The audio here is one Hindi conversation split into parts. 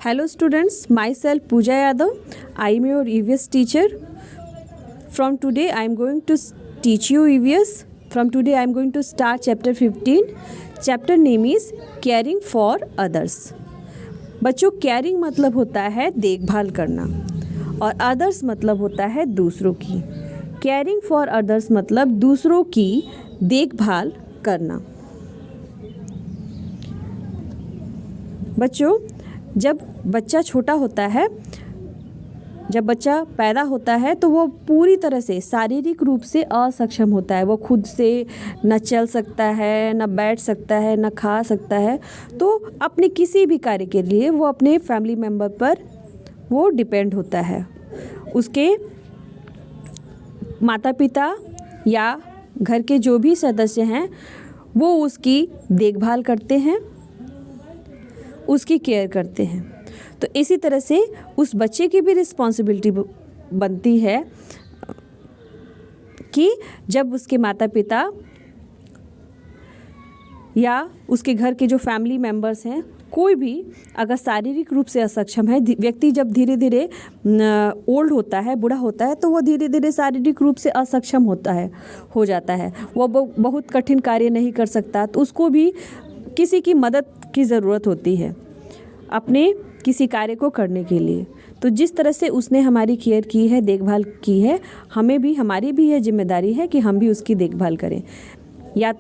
Hello students, myself Pooja Yadav. I am your EVS teacher. From today I am going to teach you EVS. From today I am going to start chapter 15. Chapter name is Caring for Others. बच्चों, caring मतलब होता है देखभाल करना और others मतलब होता है दूसरों की. Caring for others मतलब दूसरों की देखभाल करना. बच्चों, जब बच्चा छोटा होता है, जब बच्चा पैदा होता है तो वो पूरी तरह से शारीरिक रूप से असक्षम होता है. वो खुद से न चल सकता है, न बैठ सकता है, न खा सकता है. तो अपने किसी भी कार्य के लिए वो अपने फैमिली मेम्बर पर वो डिपेंड होता है. उसके माता पिता या घर के जो भी सदस्य हैं वो उसकी देखभाल करते हैं, उसकी केयर करते हैं. तो इसी तरह से उस बच्चे की भी रिस्पॉन्सिबिलिटी बनती है कि जब उसके माता पिता या उसके घर के जो फैमिली मेम्बर्स हैं, कोई भी अगर शारीरिक रूप से असक्षम है, व्यक्ति जब धीरे धीरे ओल्ड होता है, बूढ़ा होता है, तो वो धीरे धीरे शारीरिक रूप से असक्षम हो जाता है. वो बहुत कठिन कार्य नहीं कर सकता, तो उसको भी किसी की मदद की ज़रूरत होती है अपने किसी कार्य को करने के लिए. तो जिस तरह से उसने हमारी केयर की है, देखभाल की है, हमारी भी यह जिम्मेदारी है कि हम भी उसकी देखभाल करें. या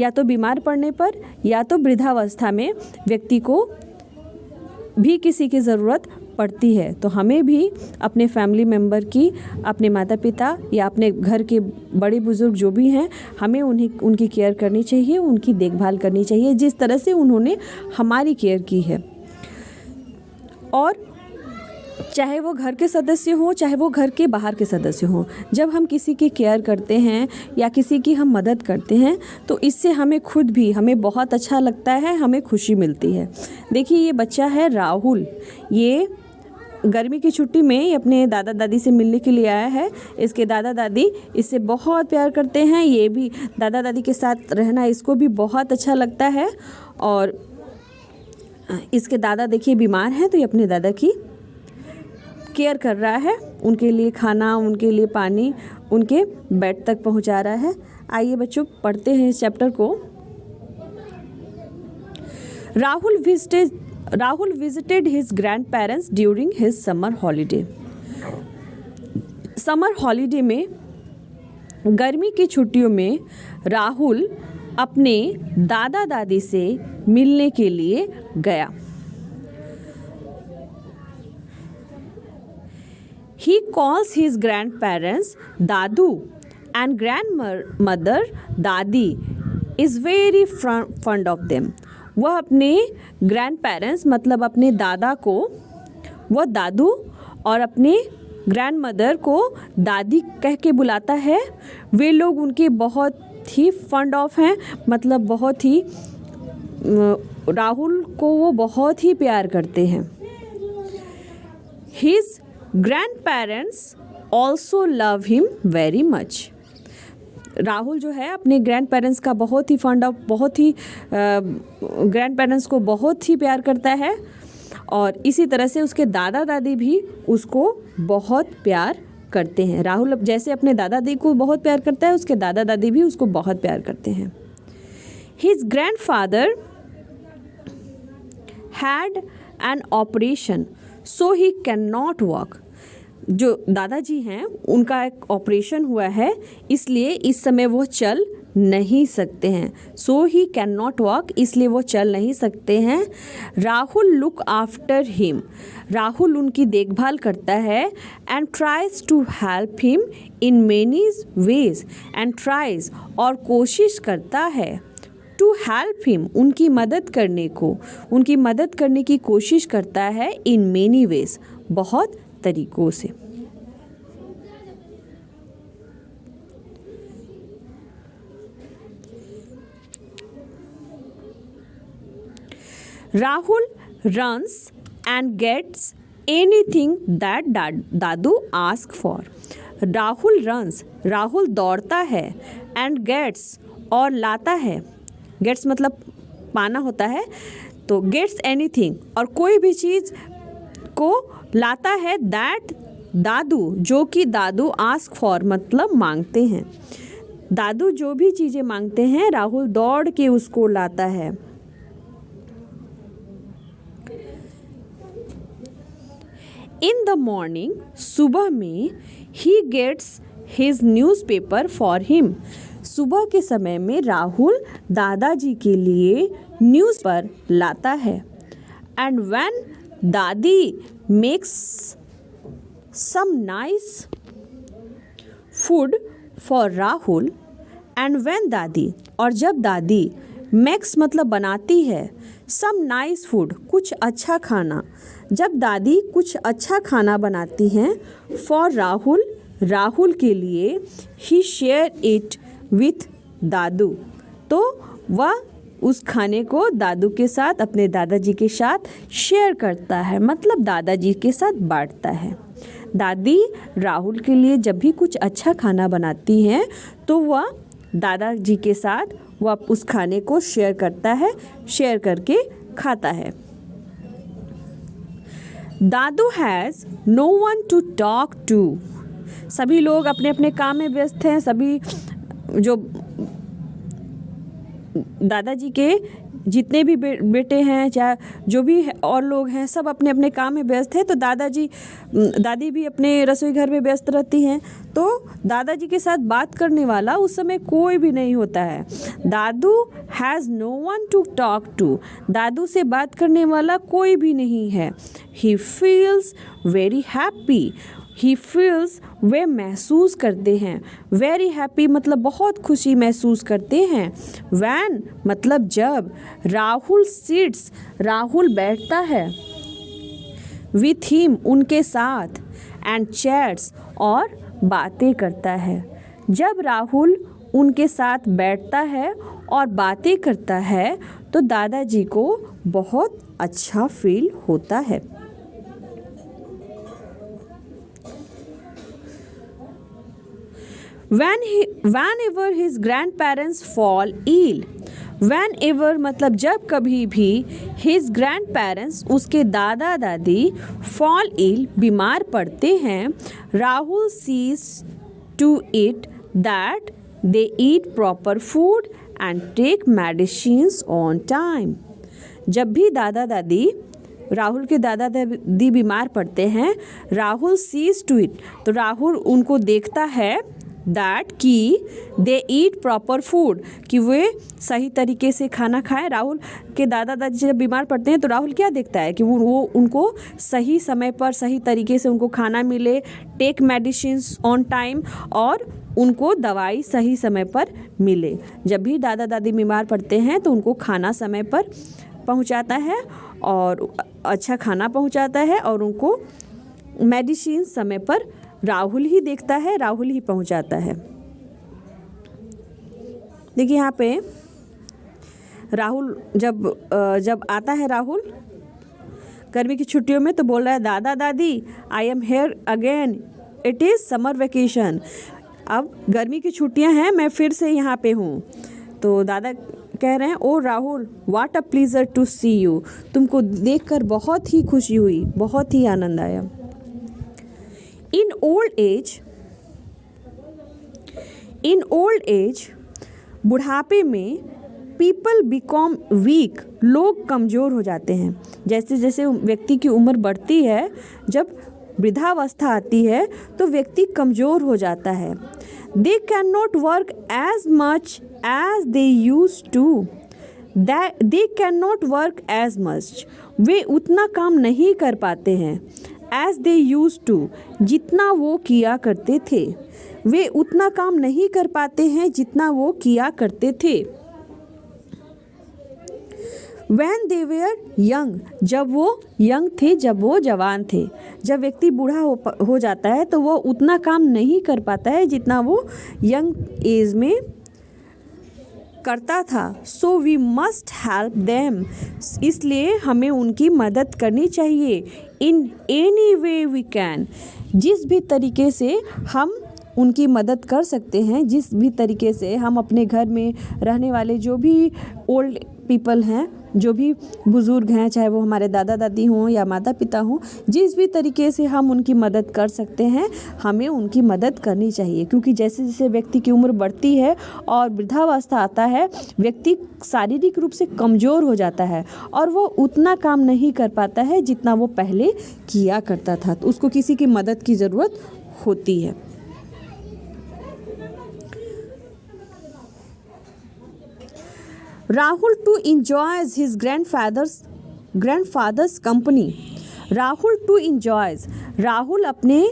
तो बीमार पड़ने पर या तो वृद्धावस्था में व्यक्ति को भी किसी की ज़रूरत पड़ती है. तो हमें भी अपने फैमिली मेम्बर की, अपने माता पिता या अपने घर के बड़े बुजुर्ग जो भी हैं, हमें उनकी केयर करनी चाहिए, उनकी देखभाल करनी चाहिए जिस तरह से उन्होंने हमारी केयर की है. और चाहे वो घर के सदस्य हों, चाहे वो घर के बाहर के सदस्य हों, जब हम किसी की केयर करते हैं या किसी की हम मदद करते हैं तो इससे हमें बहुत अच्छा लगता है, हमें खुशी मिलती है. देखिए, ये बच्चा है राहुल. ये गर्मी की छुट्टी में ये अपने दादा दादी से मिलने के लिए आया है. इसके दादा दादी इससे बहुत प्यार करते हैं. ये भी दादा दादी के साथ रहना इसको भी बहुत अच्छा लगता है. और इसके दादा देखिए बीमार हैं, तो ये अपने दादा की केयर कर रहा है. उनके लिए खाना, उनके लिए पानी, उनके बेड तक पहुंचा रहा है. आइए बच्चों, पढ़ते हैं इस चैप्टर को. Rahul visited his grandparents during his summer holiday. Summer holiday में, गर्मी की छुट्टियों में राहुल अपने दादा दादी से मिलने के लिए गया. He calls his grandparents Dadu and grandmother Dadi is very fond of them. वह अपने ग्रैंडपेरेंट्स मतलब अपने दादा को वह दादू और अपने ग्रैंडमदर को दादी कह के बुलाता है. वे लोग उनके बहुत ही फंड ऑफ हैं, मतलब बहुत ही राहुल को वो बहुत ही प्यार करते हैं. His grandparents also love him very much. Rahul जो है अपने ग्रैंड पेरेंट्स का बहुत ही फंड ऑफ, बहुत ही ग्रैंड पेरेंट्स को बहुत ही प्यार करता है. और इसी तरह से उसके दादा दादी भी उसको बहुत प्यार करते हैं. राहुल जैसे अपने दादा दादी को बहुत प्यार करता है, उसके दादा दादी भी उसको बहुत प्यार करते हैं. His grandfather had an operation so he cannot walk. जो दादाजी हैं उनका एक ऑपरेशन हुआ है, इसलिए इस समय वो चल नहीं सकते हैं. So he can not walk, इसलिए वो चल नहीं सकते हैं. Rahul look after him. Rahul उनकी देखभाल करता है. And tries to help him in many ways. And tries और कोशिश करता है टू हेल्प हिम उनकी मदद करने की कोशिश करता है. इन मेनी वेज बहुत तरीकों से. Rahul runs and gets anything that Dadu ask for. Rahul runs, Rahul दौड़ता है. and gets और लाता है. gets मतलब पाना होता है. तो गेट्स एनीथिंग और कोई भी चीज़ उसको लाता है दैट दादू, जो कि दादू आस्क फॉर मतलब मांगते हैं। दादू जो भी चीज़ें मांगते हैं राहुल दौड़ के उसको लाता है। इन द मॉर्निंग, सुबह में, he gets his newspaper for him. सुबह के समय में राहुल दादाजी के लिए न्यूज़ पर लाता है। And when Dadi makes some nice food for Rahul, and when Dadi, और जब दादी, मेक्स मतलब बनाती है, सम नाइस फूड कुछ अच्छा खाना, जब दादी कुछ अच्छा खाना बनाती हैं फॉर राहुल, राहुल के लिए, ही शेयर इट विथ दादू, तो वह उस खाने को दादू के साथ, अपने दादाजी के साथ शेयर करता है, मतलब दादाजी के साथ बांटता है। दादी राहुल के लिए जब भी कुछ अच्छा खाना बनाती हैं तो वह दादाजी के साथ वह उस खाने को शेयर करता है, शेयर करके खाता है। दादू has no one to talk to. सभी लोग अपने अपने काम में व्यस्त हैं। सभी जो दादाजी के जितने भी बेटे हैं, चाहे जो भी और लोग हैं, सब अपने अपने काम में व्यस्त हैं। तो दादी भी अपने रसोई घर में व्यस्त रहती हैं। तो दादाजी के साथ बात करने वाला उस समय कोई भी नहीं होता है। दादू has no one to talk to. दादू से बात करने वाला कोई भी नहीं है। He feels very happy. He feels, वे महसूस करते हैं। वेरी हैप्पी मतलब बहुत खुशी महसूस करते हैं। वैन मतलब जब। राहुल सिट्स, राहुल बैठता है। विथ हिम, उनके साथ। एंड चैट्स, और बातें करता है। जब राहुल उनके साथ बैठता है और बातें करता है तो दादाजी को बहुत अच्छा फील होता है। Whenever his grandparents fall ill, whenever मतलब जब कभी भी, his grandparents उसके दादा दादी fall ill बीमार पड़ते हैं, Rahul sees to it that they eat proper food and take medicines on time. जब भी दादा दादी, राहुल के दादा दादी बीमार पड़ते हैं, राहुल sees to it, तो राहुल उनको देखता है दैट कि दे ईट प्रॉपर फूड, कि वे सही तरीके से खाना खाएं। राहुल के दादा दादी जब बीमार पड़ते हैं तो राहुल क्या देखता है कि वो उनको सही समय पर सही तरीके से उनको खाना मिले, टेक मेडिसिन्स ऑन टाइम, और उनको दवाई सही समय पर मिले। जब भी दादा दादी बीमार पड़ते हैं तो उनको खाना समय पर पहुंचाता है और अच्छा खाना पहुंचाता है, और उनको मेडिसिन समय पर राहुल ही देखता है, राहुल ही पहुंचाता है। देखिए यहाँ पे राहुल जब आता है राहुल गर्मी की छुट्टियों में, तो बोल रहा है दादा दादी I am here again, it is summer vacation. अब गर्मी की छुट्टियां हैं, मैं फिर से यहाँ पे हूँ। तो दादा कह रहे हैं ओ Rahul what a pleasure to see you, तुमको देखकर बहुत ही खुशी हुई, बहुत ही आनंद आया। In old age, बुढ़ापे में people become weak, लोग कमज़ोर हो जाते हैं। जैसे जैसे व्यक्ति की उम्र बढ़ती है, जब वृद्धावस्था आती है तो व्यक्ति कमज़ोर हो जाता है। They cannot work as much as they used to. They cannot work as much. वे उतना काम नहीं कर पाते हैं। As they used to, जितना वो किया करते थे। वे उतना काम नहीं कर पाते हैं जितना वो किया करते थे। When they were young, जब वो यंग थे, जब वो जवान थे। जब व्यक्ति बूढ़ा हो जाता है तो वो उतना काम नहीं कर पाता है जितना वो यंग एज में करता था। So we must help them, इसलिए हमें उनकी मदद करनी चाहिए। In any way we can, जिस भी तरीके से हम उनकी मदद कर सकते हैं, जिस भी तरीके से हम अपने घर में रहने वाले जो भी ओल्ड पीपल हैं जो भी बुज़ुर्ग हैं, चाहे वो हमारे दादा दादी हों या माता पिता हों, जिस भी तरीके से हम उनकी मदद कर सकते हैं हमें उनकी मदद करनी चाहिए। क्योंकि जैसे जैसे व्यक्ति की उम्र बढ़ती है और वृद्धावस्था आता है, व्यक्ति शारीरिक रूप से कमज़ोर हो जाता है और वो उतना काम नहीं कर पाता है जितना वो पहले किया करता था, तो उसको किसी की मदद की ज़रूरत होती है। Rahul too enjoys his grandfather's company। Rahul too enjoys, Rahul अपने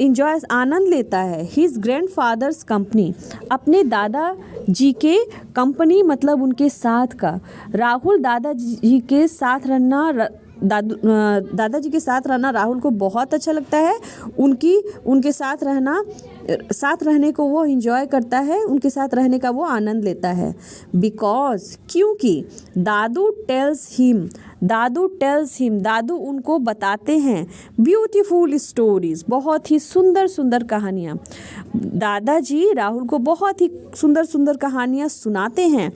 enjoys आनंद लेता है his grandfather's company, अपने दादा जी के कंपनी मतलब उनके साथ का। राहुल दादाजी के साथ रहना दादाजी के साथ रहना राहुल को बहुत अच्छा लगता है। उनके साथ रहने को वो इंजॉय करता है, उनके साथ रहने का वो आनंद लेता है। बिकॉज, क्योंकि दादू टेल्स हिम, दादू उनको बताते हैं ब्यूटीफुल स्टोरीज, बहुत ही सुंदर सुंदर कहानियाँ। दादाजी राहुल को बहुत ही सुंदर सुंदर कहानियाँ सुनाते हैं।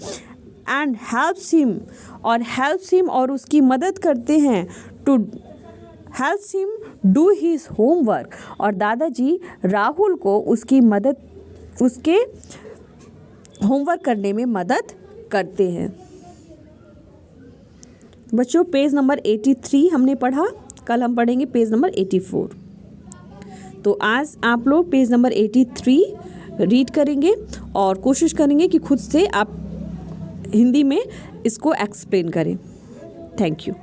एंड हेल्प्स हिम और उसकी मदद करते हैं। Too helps him do his homework, और दादाजी राहुल को उसके होमवर्क करने में मदद करते हैं। बच्चों, पेज नंबर 83 हमने पढ़ा, कल हम पढ़ेंगे पेज नंबर 84। तो आज आप लोग पेज नंबर 83 रीड करेंगे और कोशिश करेंगे कि खुद से आप हिंदी में इसको एक्सप्लेन करें। Thank you.